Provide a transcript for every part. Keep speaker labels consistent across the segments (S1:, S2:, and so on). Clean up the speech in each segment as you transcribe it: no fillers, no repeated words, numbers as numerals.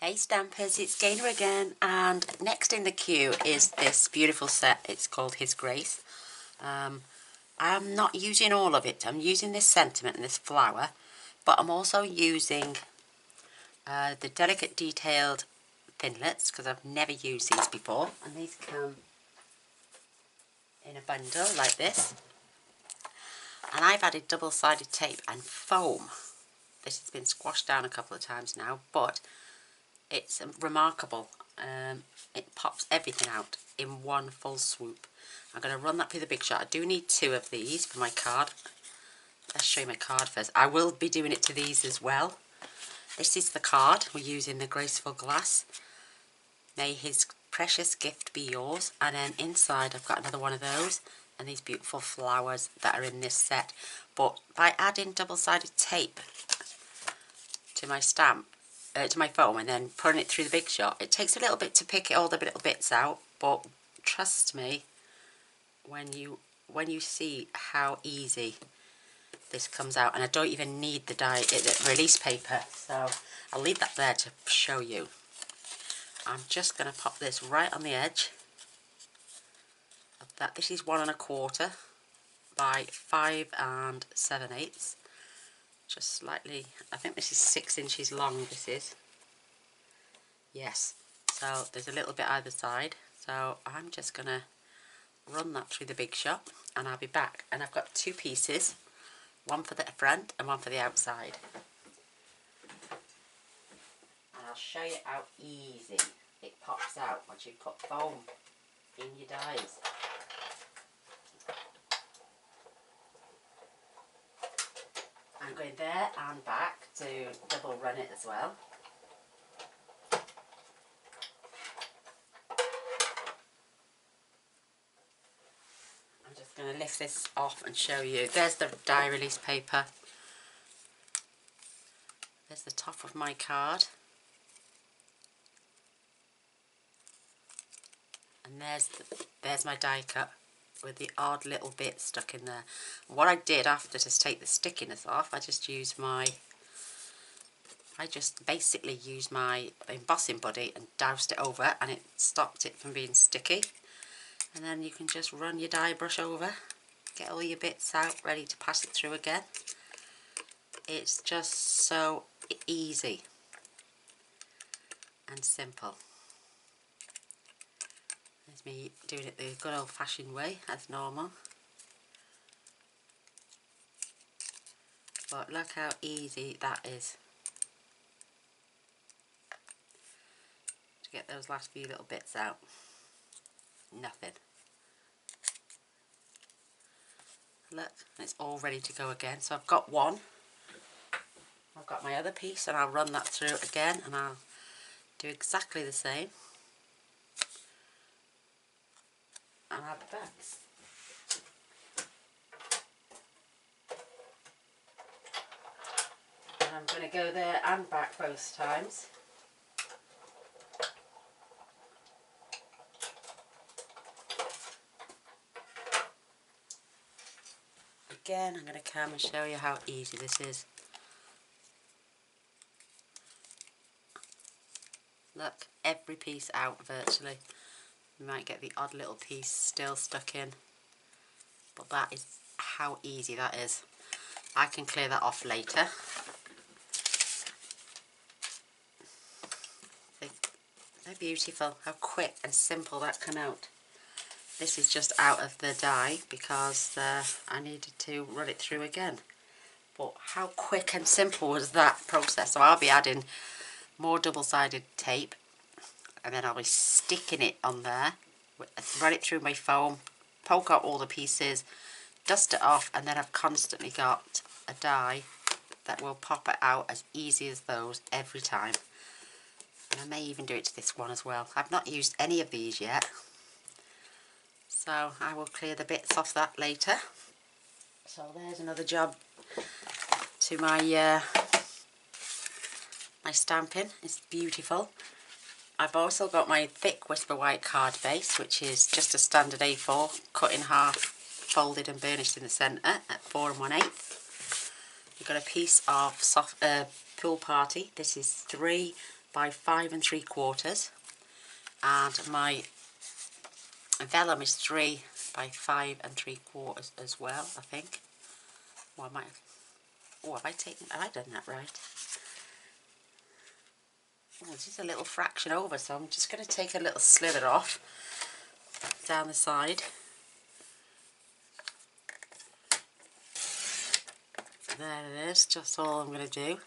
S1: Hey Stampers, it's Gaynor again, and next in the queue is this beautiful set. It's called His Grace. I'm not using all of it. I'm using this sentiment and this flower, but I'm also using the delicate detailed thinlits because I've never used these before, and these come in a bundle like this. And I've added double-sided tape and foam. This has been squashed down a couple of times now, but it's remarkable. It pops everything out in one full swoop. I'm going to run that through the Big Shot. I do need 2 of these for my card. Let's show you my card first. I will be doing it to these as well. This is the card. We're using the graceful glass. May his precious gift be yours. And then inside I've got another one of those and these beautiful flowers that are in this set. But by adding double-sided tape to my stamp, to my foam, and then putting it through the Big Shot, it takes a little bit to pick all the little bits out, but trust me when you see how easy this comes out. And I don't even need the release paper, so I'll leave that there to show you. I'm just going to pop this right on the edge of that. This is 1 1/4 by 5 7/8. Just slightly, I think this is 6 inches long, this is. Yes, so there's a little bit either side. So I'm just going to run that through the Big Shot and I'll be back. And I've got 2 pieces, one for the front and one for the outside. And I'll show you how easy it pops out once you put foam in your dies. I'm going there and back to double run it as well. I'm just going to lift this off and show you. There's the die release paper. There's the top of my card. And there's my die cut with the odd little bit stuck in there. What I did after to take the stickiness off, I just basically used my embossing buddy and doused it over, and it stopped it from being sticky. And then you can just run your die brush over, get all your bits out, ready to pass it through again. It's just so easy and simple. There's me doing it the good old-fashioned way, as normal. But look how easy that is to get those last few little bits out. Nothing. Look, it's all ready to go again. So I've got one. I've got my other piece, and I'll run that through again, and I'll do exactly the same. And I'll be back. And I'm going to go there and back both times. Again, I'm going to come and show you how easy this is. Look, every piece out virtually. You might get the odd little piece still stuck in, but that is how easy that is. I can clear that off later. They're beautiful, how quick and simple that came out. This is just out of the die because I needed to run it through again. But how quick and simple was that process? So I'll be adding more double-sided tape, and then I'll be sticking it on there, run it through my foam, poke out all the pieces, dust it off, and then I've constantly got a die that will pop it out as easy as those every time. And I may even do it to this one as well. I've not used any of these yet, so I will clear the bits off that later. So there's another job to my my stamping. It's beautiful. I've also got my thick Whisper White card base, which is just a standard A4 cut in half, folded and burnished in the centre at 4 1/8. You've got a piece of soft Pool Party. This is 3 by 5 3/4, and my vellum is 3 by 5 3/4 as well, I think. Well, have I done that right? Oh, it's just a little fraction over, so I'm just going to take a little slither off down the side. There it is, just all I'm going to do.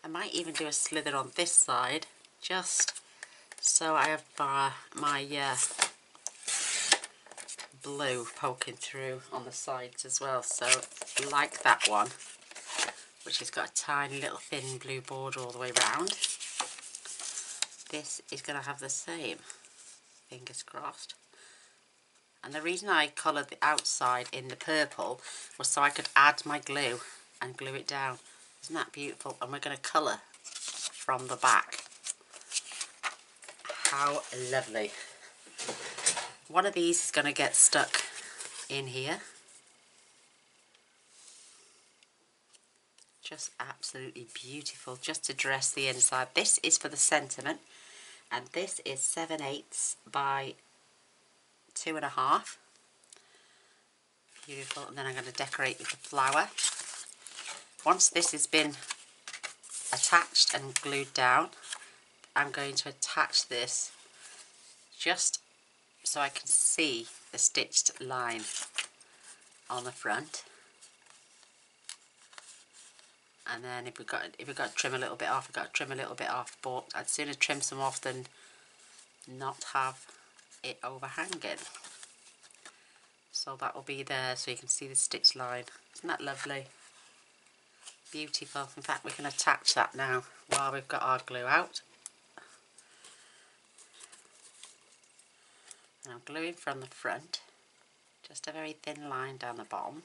S1: I might even do a slither on this side, just so I have my blue poking through on the sides as well. So like that one, which has got a tiny little thin blue border all the way round, this is going to have the same, fingers crossed. And the reason I coloured the outside in the purple was so I could add my glue and glue it down. Isn't that beautiful? And we're going to colour from the back. How lovely. One of these is going to get stuck in here. Just absolutely beautiful, just to dress the inside. This is for the sentiment, and this is 7/8 by 2.5. Beautiful. And then I'm going to decorate with the flower. Once this has been attached and glued down, I'm going to attach this just so I can see the stitched line on the front. And then if we've got to trim a little bit off, we've got to trim a little bit off, but I'd sooner trim some off than not have it overhanging. So that will be there, so you can see the stitch line. Isn't that lovely? Beautiful. In fact, we can attach that now while we've got our glue out. And I'm gluing from the front, just a very thin line down the bottom.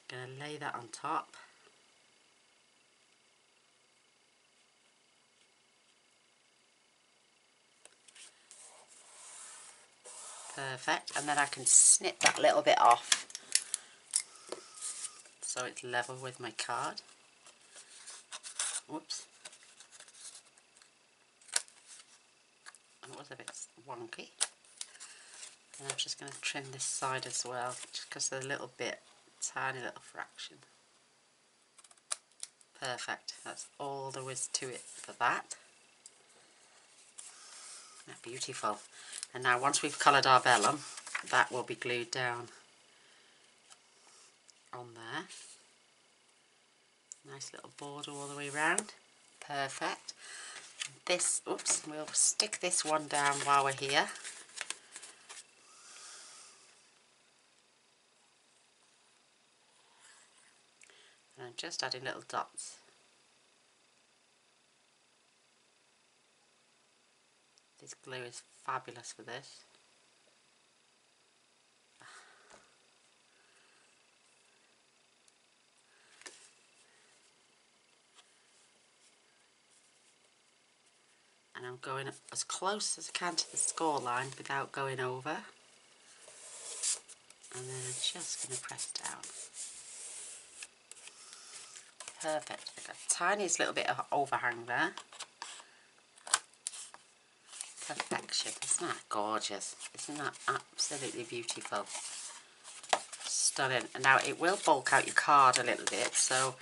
S1: Going to lay that on top. Perfect. And then I can snip that little bit off so it's level with my card. Whoops. That was a bit wonky. And I'm just going to trim this side as well, just because there's a little bit, tiny little fraction. Perfect. That's all there was to it for that. That's beautiful. And now once we've coloured our vellum, that will be glued down on there. Nice little border all the way around. Perfect. This, oops, we'll stick this one down while we're here. And I'm just adding little dots. This glue is fabulous for this. And I'm going as close as I can to the score line without going over. And then I'm just going to press down. Perfect. I've got the tiniest little bit of overhang there. Perfection. Isn't that gorgeous? Isn't that absolutely beautiful? Stunning. And now it will bulk out your card a little bit, so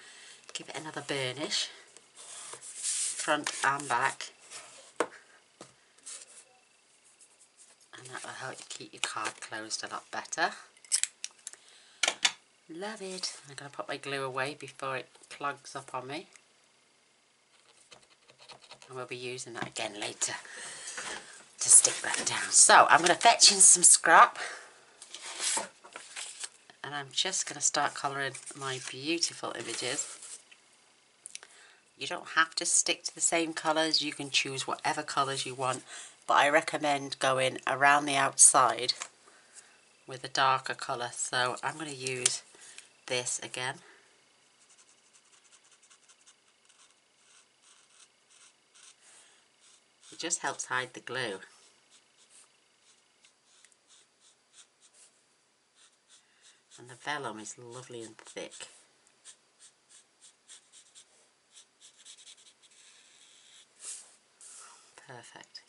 S1: give it another burnish, front and back, and that will help you keep your card closed a lot better. Love it. I'm going to put my glue away before it plugs up on me, and we'll be using that again later to stick that down. So I'm going to fetch in some scrap, and I'm just going to start colouring my beautiful images. You don't have to stick to the same colours, you can choose whatever colours you want, but I recommend going around the outside with a darker colour. So I'm going to use this again. It just helps hide the glue. And the vellum is lovely and thick. Perfect.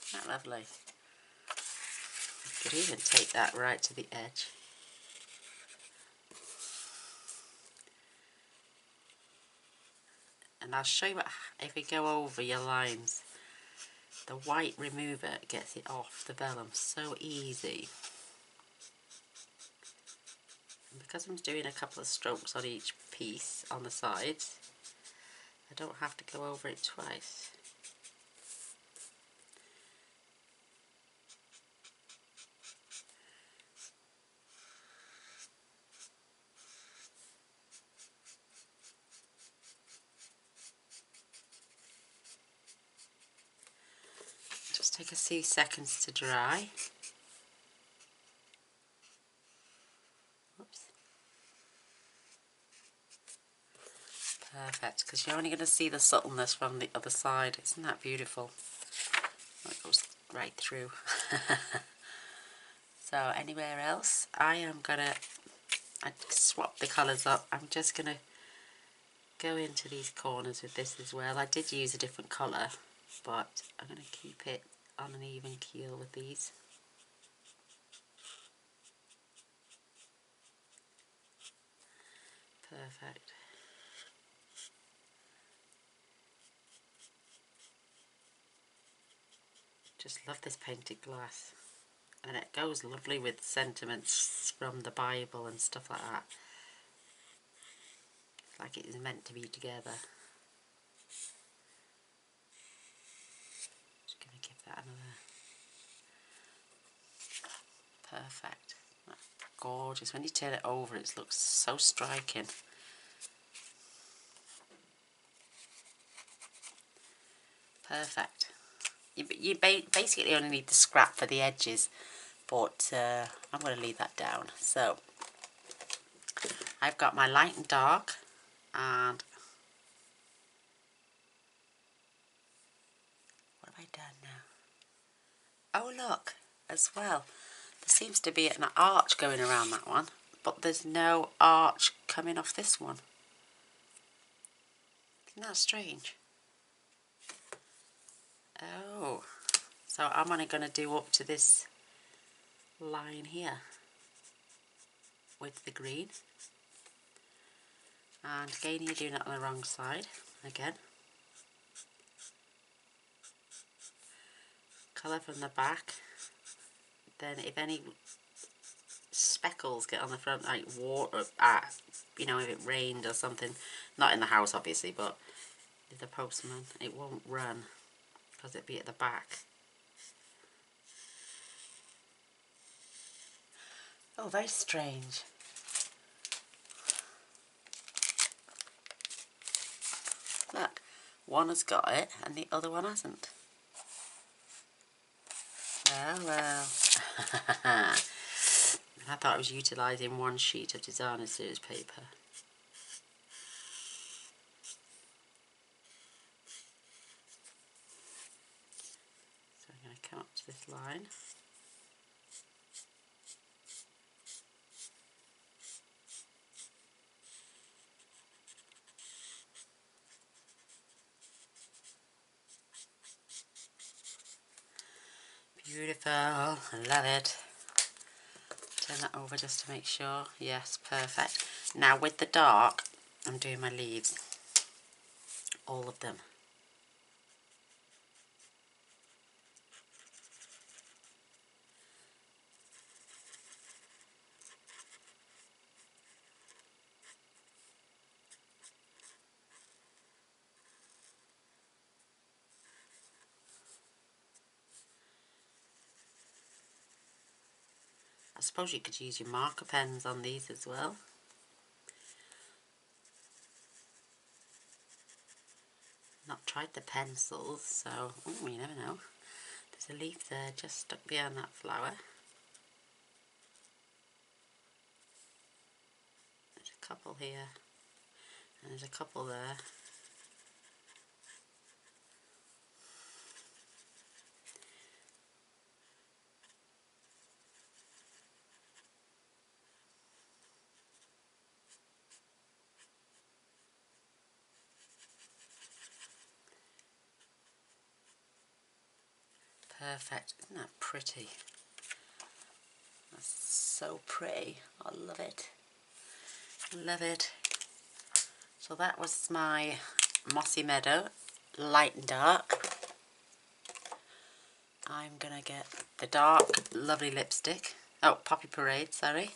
S1: Isn't that lovely? You could even take that right to the edge. And I'll show you what, if we go over your lines, the white remover gets it off the vellum so easy. And because I'm doing a couple of strokes on each piece on the sides, I don't have to go over it twice. Just take a few seconds to dry. Oops. Perfect, because you're only going to see the subtleness from the other side. Isn't that beautiful? It goes right through. So anywhere else, I swap the colours up. I'm just going to go into these corners with this as well. I did use a different colour, but I'm going to keep it on an even keel with these. Perfect. Just love this painted glass. And it goes lovely with sentiments from the Bible and stuff like that. It's like it is meant to be together. Just going to give that another. Perfect. That's gorgeous. When you turn it over, it looks so striking. Perfect. You basically only need the scrap for the edges, but I'm going to leave that down. So I've got my light and dark, and what have I done now? Oh look, as well, there seems to be an arch going around that one, but there's no arch coming off this one. Isn't that strange? Oh, so I'm only going to do up to this line here with the green. And again, you're doing it on the wrong side again. Colour from the back. Then if any speckles get on the front, like water, you know, if it rained or something, not in the house obviously, but if the postman, it won't run because it'd be at the back. Oh, very strange. Look, one has got it and the other one hasn't. Oh well. I thought I was utilising one sheet of designer series paper. So I'm going to come up to this line. Beautiful, I love it. Turn that over just to make sure. Yes, perfect. Now with the dark, I'm doing my leaves. All of them. I suppose you could use your marker pens on these as well. Not tried the pencils, so you never know. There's a leaf there just stuck behind that flower. There's a couple here, and there's a couple there. Perfect. Isn't that pretty? That's so pretty. I love it. Love it. So that was my Mossy Meadow, light and dark. I'm gonna get the dark, lovely lipstick. Oh, Poppy Parade, sorry.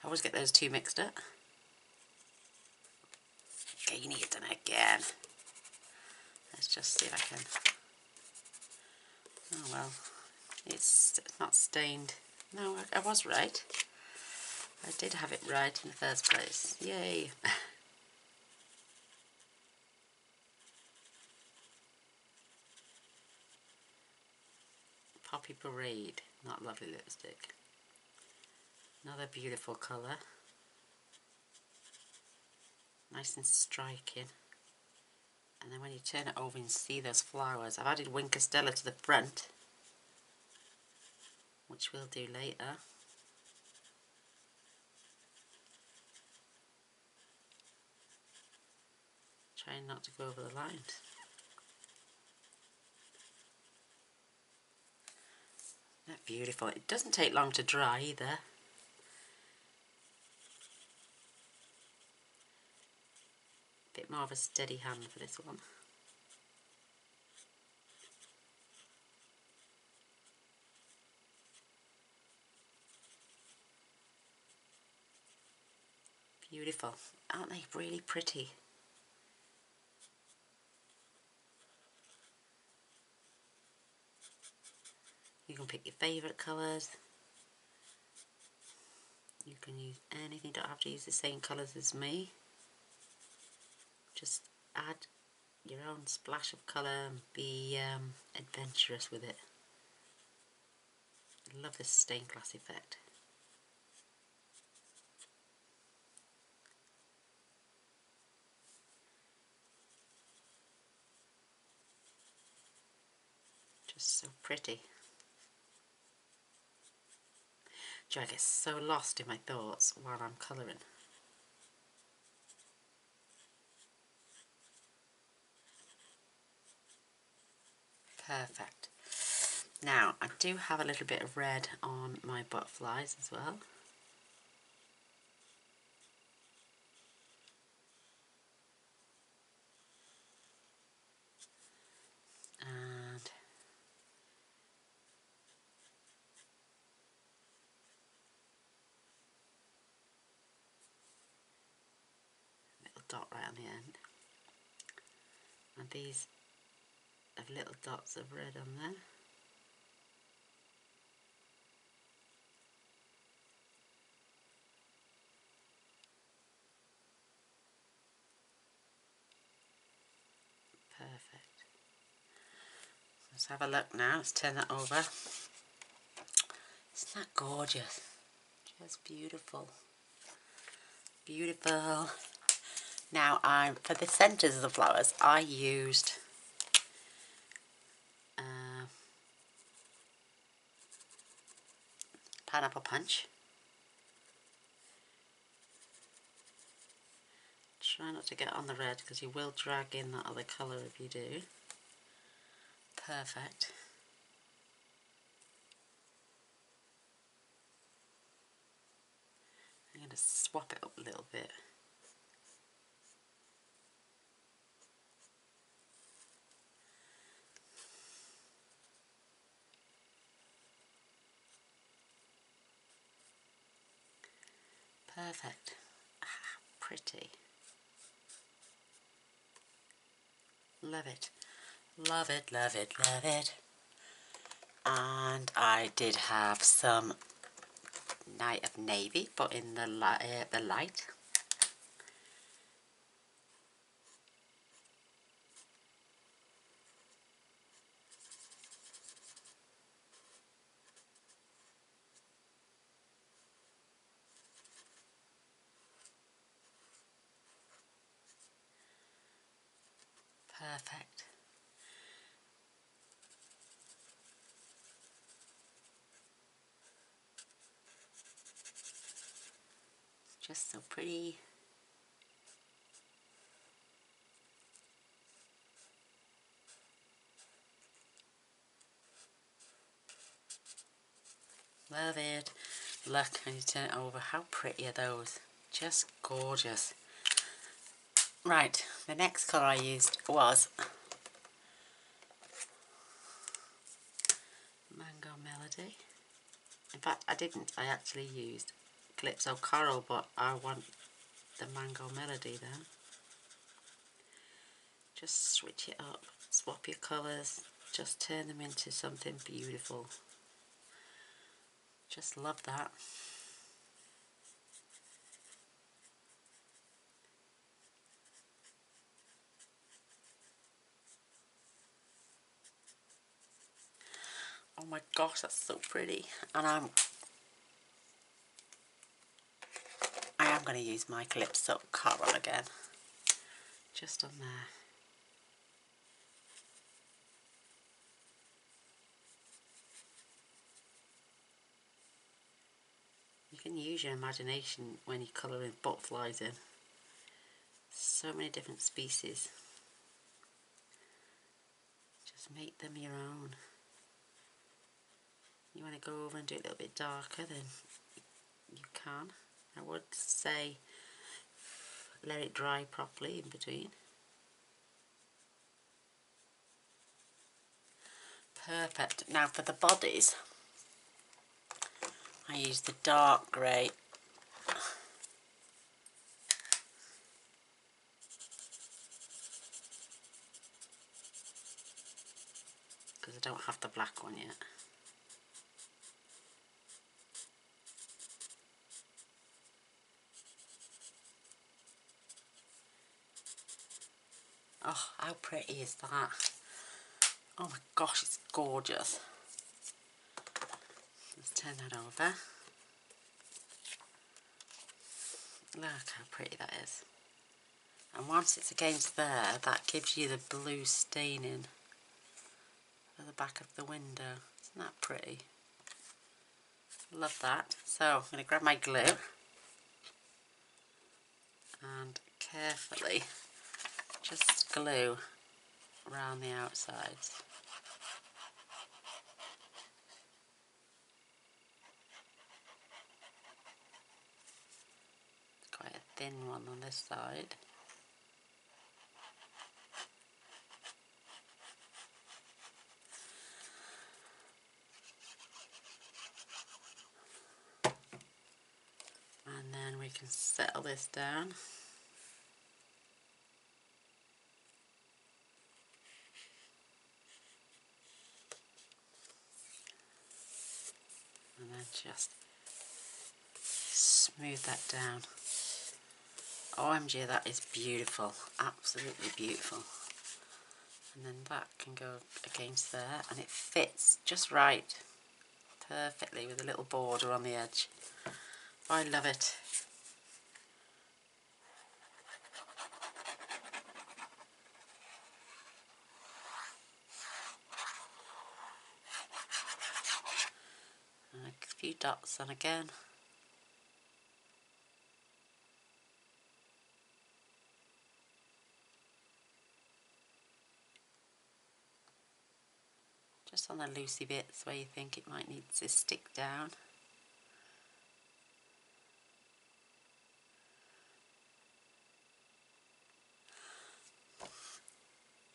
S1: I always get those two mixed up. Gaynor done it again. Let's just see if I can. Oh well, it's not stained. No, I was right. I did have it right in the first place. Yay! Poppy Parade, not lovely lipstick. Another beautiful colour. Nice and striking. And then when you turn it over and see those flowers, I've added Wink Stella to the front, which we'll do later. Trying not to go over the lines. That's beautiful. It doesn't take long to dry either. Bit more of a steady hand for this one. Beautiful. Aren't they really pretty? You can pick your favourite colours. You can use anything, don't have to use the same colours as me. Just add your own splash of colour and be adventurous with it. I love this stained glass effect. Just so pretty. I get so lost in my thoughts while I'm colouring. Perfect. Now, I do have a little bit of red on my butterflies as well. And little dot right on the end. And these have little dots of red on there. Perfect. Let's have a look now. Let's turn that over. Isn't that gorgeous? Just beautiful. Beautiful. Now, for the centres of the flowers, I used Pineapple Punch. Try not to get on the red because you will drag in that other colour if you do. Perfect. I'm going to swap it up a little bit. Perfect. Ah, pretty. Love it. Love it, love it, love it. And I did have some Night of Navy, but in the light. Perfect. Just so pretty. Love it. Look, when you turn it over, how pretty are those? Just gorgeous. Right, the next colour I used was Mango Melody. In fact, I didn't. I actually used Calypso Coral, but I want the Mango Melody then. Just switch it up, swap your colours, just turn them into something beautiful. Just love that. Oh my gosh, that's so pretty. And I am going to use my Calypso Coral again, just on there. You can use your imagination when you're colouring butterflies in. So many different species. Just make them your own. You want to go over and do it a little bit darker, then you can. I would say let it dry properly in between. Perfect. Now for the bodies, I use the dark grey. Because I don't have the black one yet. Oh, how pretty is that? Oh my gosh, it's gorgeous. Let's turn that over. Look how pretty that is. And once it's against there, that gives you the blue staining at the back of the window. Isn't that pretty? Love that. So I'm going to grab my glue and carefully just glue around the outsides. It's quite a thin one on this side. And then we can settle this down. And then just smooth that down. OMG, that is beautiful, absolutely beautiful. And then that can go against there, and it fits just right, perfectly, with a little border on the edge. I love it. And a few dots on again. Just on the loosey bits where you think it might need to stick down.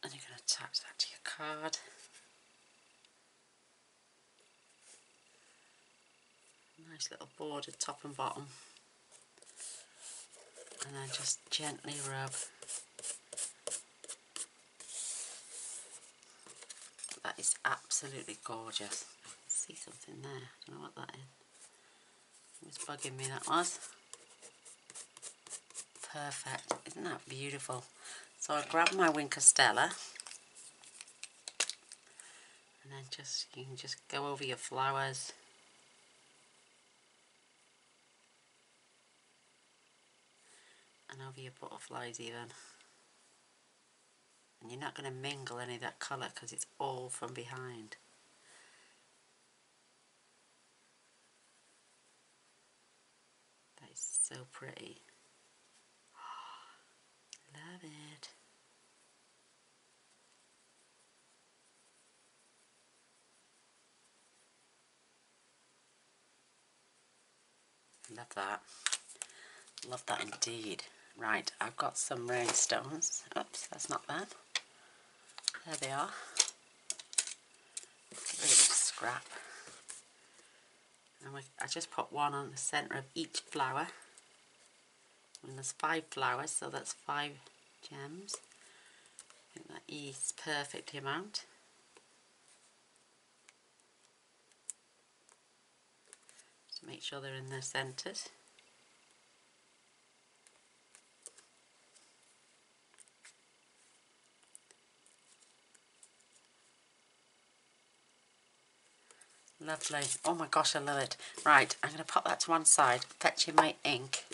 S1: And you're going to attach that to your card. Nice little border top and bottom. And then just gently rub. That is absolutely gorgeous. I can see something there. I don't know what that is. It was bugging me, that was. Perfect. Isn't that beautiful? So I grab my Wink of Stella. And then you can just go over your flowers. And over your butterflies even. And you're not going to mingle any of that colour because it's all from behind. That is so pretty. Love it. Love that. Love that indeed. Right, I've got some rhinestones. Oops, that's not bad. There they are. Get rid of the scrap. And I just put one on the centre of each flower. And there's 5 flowers, so that's 5 gems. I think that is perfect amount. To make sure they're in their centres. Lovely. Oh my gosh, I love it. Right, I'm going to pop that to one side, fetching my ink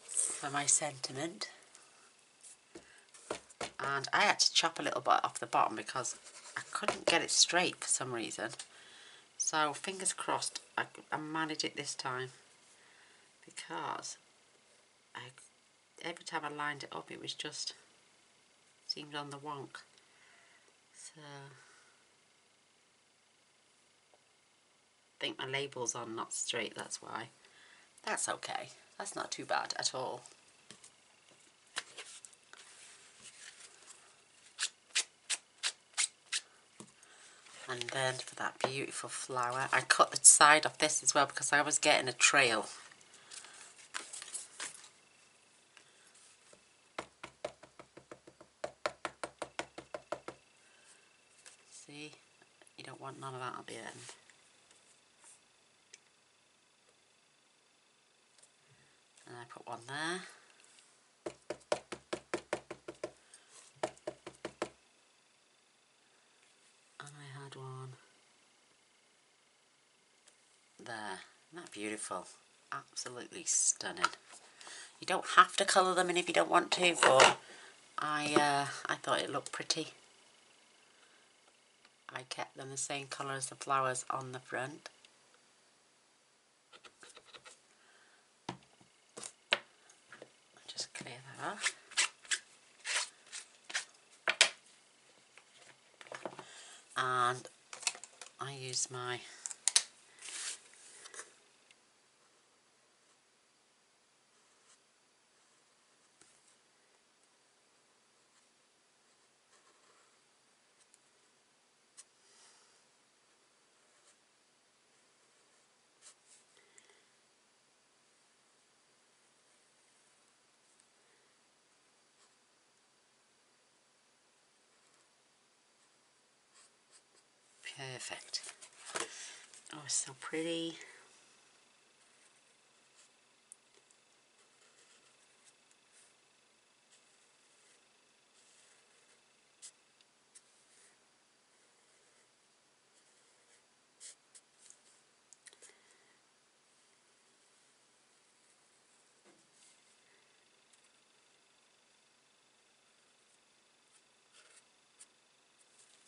S1: for my sentiment. And I had to chop a little bit off the bottom because I couldn't get it straight for some reason. So fingers crossed I manage it this time, because every time I lined it up it was just seemed on the wonk. So I think my label's on not straight, that's why. That's okay, that's not too bad at all. And then for that beautiful flower, I cut the side of this as well because I was getting a trail. See, you don't want none of that at the end. And I put one there. And I had one there. Isn't that beautiful? Absolutely stunning. You don't have to colour them in if you don't want to, but I thought it looked pretty. I kept them the same colour as the flowers on the front. Just clear that off. And I use my perfect. Oh, it's so pretty.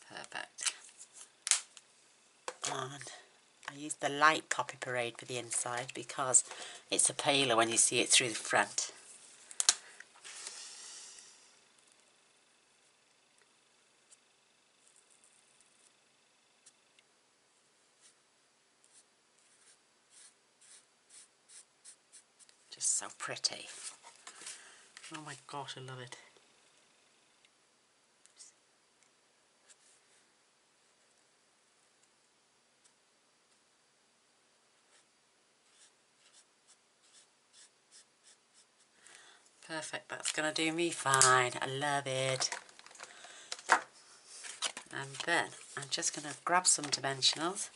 S1: Perfect. And I use the light Poppy Parade for the inside because it's a paler when you see it through the front. Just so pretty. Oh my gosh, I love it. Perfect, that's going to do me fine. I love it. And then I'm just going to grab some dimensionals.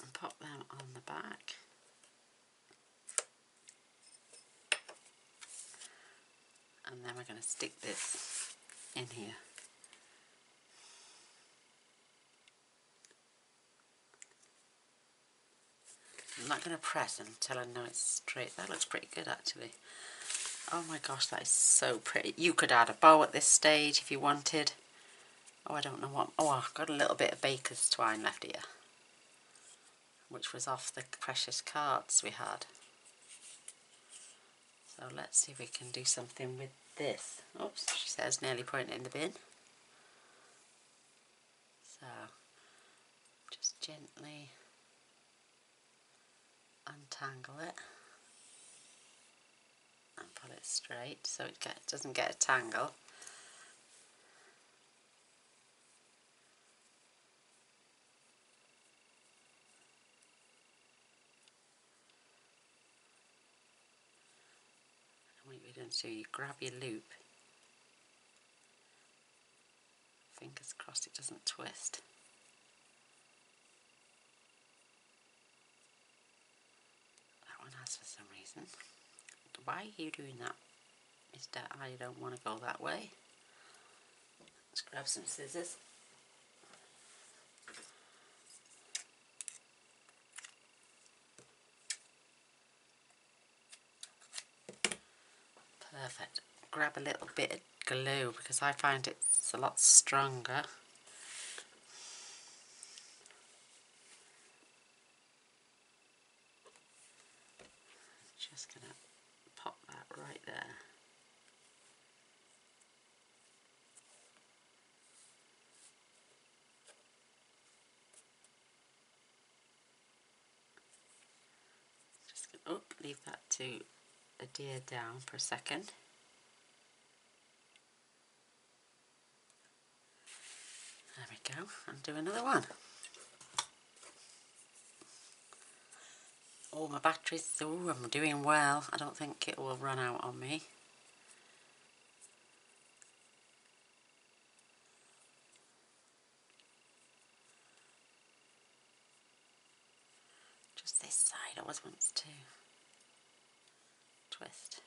S1: And pop them on the back. And then we're going to stick this in here. I'm not going to press until I know it's straight. That looks pretty good actually. Oh my gosh, that is so pretty. You could add a bow at this stage if you wanted. Oh, I don't know what. Oh, I've got a little bit of baker's twine left here, which was off the precious cards we had. So let's see if we can do something with this. Oops, she says nearly putting it in the bin. So just gently untangle it and pull it straight so it doesn't get a tangle. And what you're doing, so you grab your loop, fingers crossed it doesn't twist. That one has for some reason. Why are you doing that, Mister? I don't want to go that way. Let's grab some scissors. Perfect. Grab a little bit of glue because I find it's a lot stronger. Just going to pop that right there. Just going to leave that to adhere down for a second. There we go, and do another one. Oh, my batteries, oh, I'm doing well. I don't think it will run out on me. Just this side always wants to twist.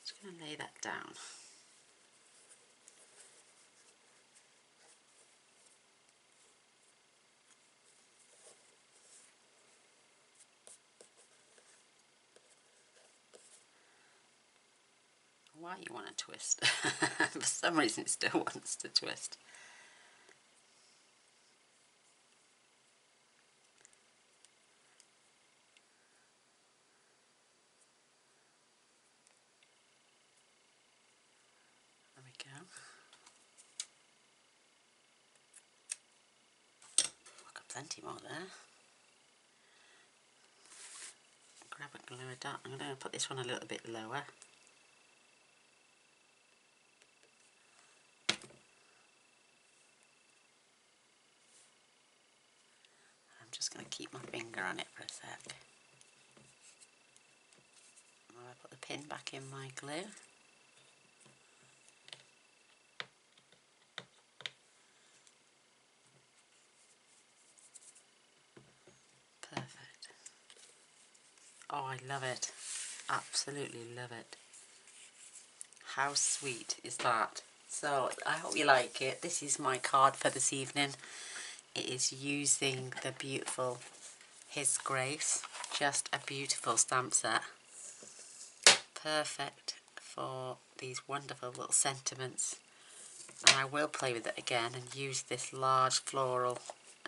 S1: Just going to lay that down. Why you want to twist? For some reason it still wants to twist. There we go. I've got plenty more there. Grab a glue dot. I'm going to put this one a little bit lower. I'm just going to keep my finger on it for a sec. I'll put the pin back in my glue. Perfect. Oh, I love it. Absolutely love it. How sweet is that? So I hope you like it. This is my card for this evening. It is using the beautiful His Grace. Just a beautiful stamp set. Perfect for these wonderful little sentiments. And I will play with it again and use this large floral.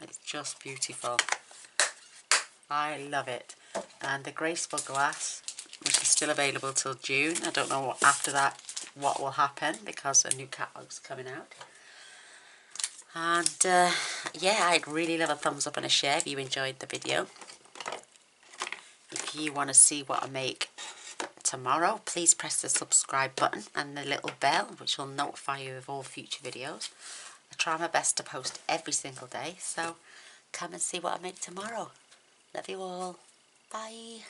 S1: It's just beautiful. I love it. And the graceful glass, which is still available till June. I don't know after that what will happen because a new catalogue's coming out. And yeah, I'd really love a thumbs up and a share if you enjoyed the video. If you want to see what I make tomorrow, please press the subscribe button and the little bell, which will notify you of all future videos. I try my best to post every single day, so come and see what I make tomorrow. Love you all. Bye.